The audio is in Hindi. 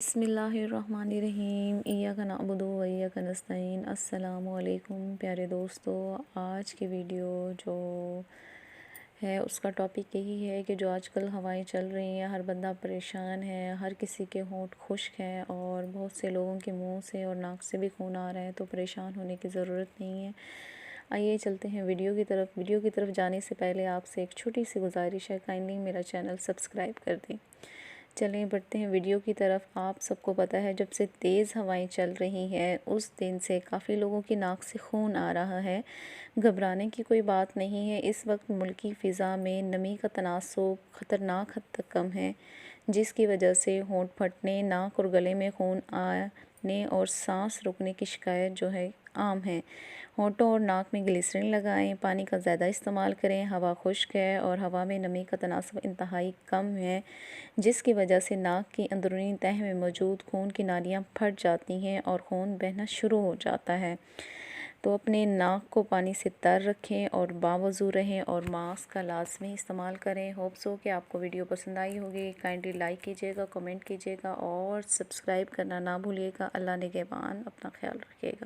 बिस्मिल्लाहिर्रहमानिर्रहीम इय्याका नअबुदु व इय्याका नस्तईन। अस्सलामु अलैकुम प्यारे दोस्तों, आज की वीडियो जो है उसका टॉपिक यही है कि जो आजकल हवाएं चल रही हैं, हर बंदा परेशान है, हर किसी के होंठ खुश्क हैं और बहुत से लोगों के मुंह से और नाक से भी खून आ रहा है। तो परेशान होने की ज़रूरत नहीं है। आइए चलते हैं वीडियो की तरफ। वीडियो की तरफ जाने से पहले आपसे एक छोटी सी गुजारिश है, काइंडली मेरा चैनल सब्सक्राइब कर दें। चलें बढ़ते हैं वीडियो की तरफ। आप सबको पता है, जब से तेज़ हवाएं चल रही हैं उस दिन से काफ़ी लोगों की नाक से खून आ रहा है। घबराने की कोई बात नहीं है। इस वक्त मुल्की फ़िज़ा में नमी का तनासुब ख़तरनाक हद तक कम है, जिसकी वजह से होंठ फटने, नाक और गले में खून आने और सांस रुकने की शिकायत जो है आम है। होंठों और नाक में ग्लिसरीन लगाएं, पानी का ज़्यादा इस्तेमाल करें। हवा खुश्क है और हवा में नमी का तनासुब इंतहाई कम है, जिसकी वजह से नाक की अंदरूनी तह में मौजूद खून की नालियाँ फट जाती हैं और खून बहना शुरू हो जाता है। तो अपने नाक को पानी से तर रखें और बावज़ू रहें और मास्क का लाजमी इस्तेमाल करें। होप्स हो कि आपको वीडियो पसंद आई होगी। काइंडली लाइक कीजिएगा, कमेंट कीजिएगा और सब्सक्राइब करना ना भूलिएगा। अल्लाह निगहबान, अपना ख्याल रखिएगा।